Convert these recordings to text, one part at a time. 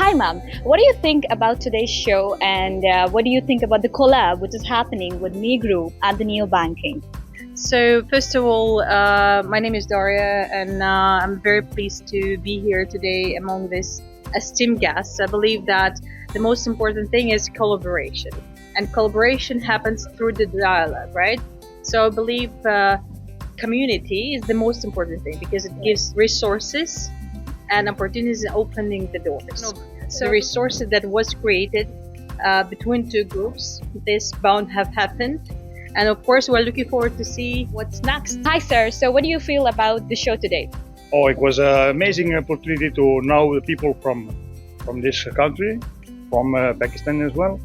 Hi, ma'am. What do you think about today's show, and what do you think about the collab which is happening with Me Group and the neobanking? So first of all, my name is Daria, and I'm very pleased to be here today among these esteemed guests. I believe that the most important thing is collaboration, and collaboration happens through the dialogue, right? So I believe community is the most important thing because it gives resources and opportunities in opening the doors. So the resources that was created between two groups, this bound have happened. And of course, we're looking forward to see what's next. Hi, sir. So what do you feel about the show today? Oh, it was an amazing opportunity to know the people from this country, from Pakistan as well.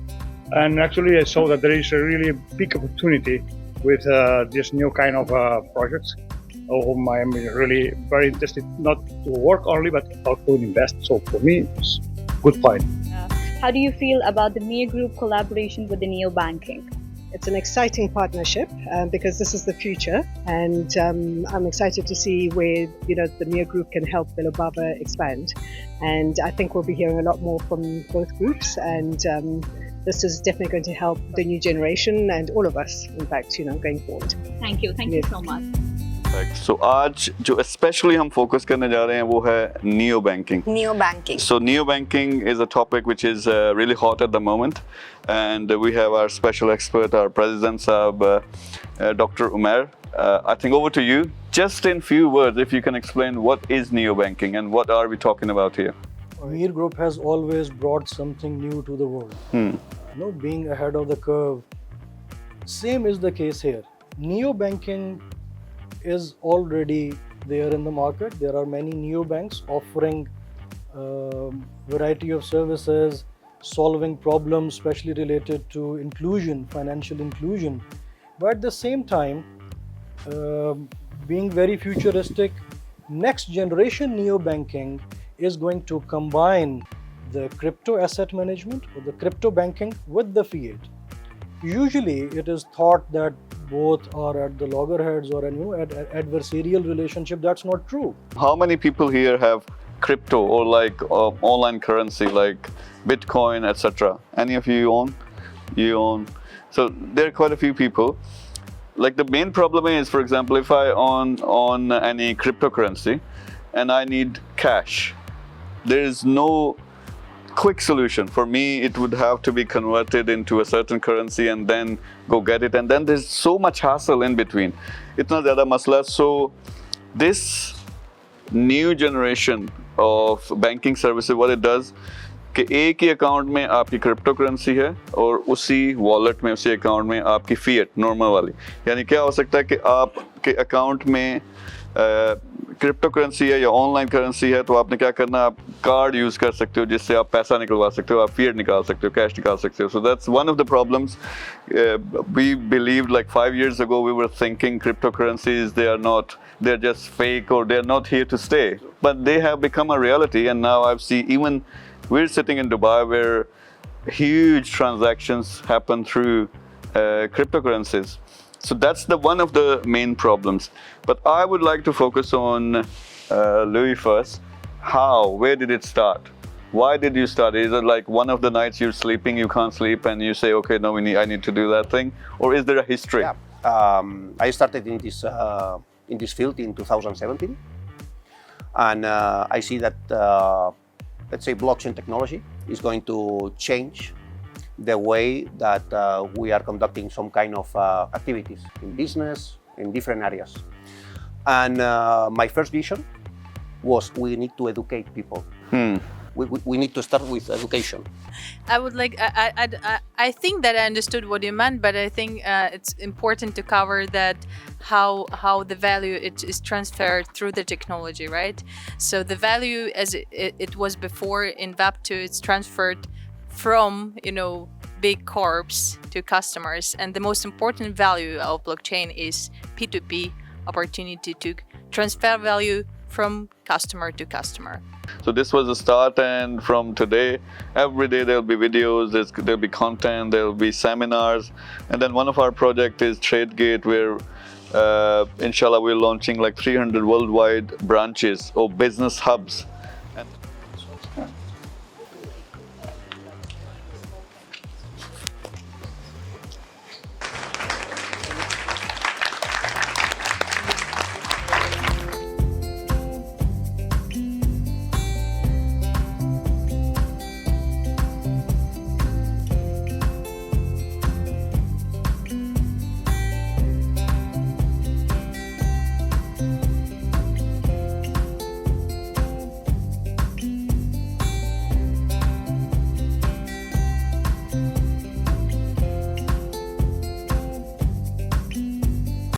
And actually, I saw that there is a really big opportunity with this new kind of projects. Whom I am really very interested, not to work only, but how to invest. So for me, it's good point. How do you feel about the Me Group collaboration with the neobanking? It's an exciting partnership because this is the future, and I'm excited to see where the Meer Group can help BeloBaba expand. And I think we'll be hearing a lot more from both groups, and this is definitely going to help the new generation and all of us, in fact, going forward. Thank you so much. So आज जो especially हम focus करने जा रहे हैं वो है neo banking. Neo banking. So neo banking is a topic which is really hot at the moment, and we have our special expert, our president, Dr. Umair. I think over to you. Just in few words, if you can explain what is neo banking and what are we talking about here? Meer Group has always brought something new to the world. Being ahead of the curve. Same is the case here. Neo banking is already there in the market. There are many neobanks offering variety of services, solving problems, especially related to inclusion, financial inclusion. But at the same time, being very futuristic, next generation neobanking is going to combine the crypto asset management or the crypto banking with the fiat. Usually, it is thought that both are at the loggerheads or adversarial relationship. That's not true. How many people here have crypto or like online currency like Bitcoin, etc.? Any of you own? You own? So there are quite a few people. Like the main problem is, for example, if I own any cryptocurrency and I need cash, there is no quick solution. For me, it would have to be converted into a certain currency and then go get it. And then there's so much hassle in between. Itna zyada masla. So this new generation of banking services, what it does, कि एक ही account में आपकी crypto currency है और उसी wallet में उसी account में आपकी फिएट नॉर्मल वाली. यानी क्या हो सकता है कि आपके अकाउंट में क्रिप्टो करेंसी है या ऑनलाइन करेंसी है, तो आपने क्या करना, आप कार्ड यूज कर सकते हो जिससे आप पैसा निकलवा सकते हो, आप फिएट निकाल सकते हो, कैश निकाल सकते हो. So that's one of the problems. We believed like 5 years ago we were thinking cryptocurrencies, they're just fake or they're not here to stay, but they have become a reality. And now I've seen, even we're sitting in Dubai where huge transactions happen through cryptocurrencies. So that's one of the main problems. But I would like to focus on Louis first. Where did it start? Why did you start? Is it like one of the nights you're sleeping, you can't sleep, and you say, okay, no, I need to do that thing? Or is there a history? Yeah. I started in this field in 2017. And I see that, let's say, blockchain technology is going to change the way that we are conducting some kind of activities in business, in different areas. And my first vision was we need to educate people. We need to start with education. I think that I understood what you meant, but I think it's important to cover that how the value is transferred through the technology, right? So the value as it was before in Web2, it's transferred from big corps to customers, and the most important value of blockchain is P2P opportunity to transfer value from customer to customer. So this was the start, and from today, every day there'll be videos, there'll be content, there'll be seminars, and then one of our project is TradeGate, where inshallah we're launching like 300 worldwide branches or business hubs. And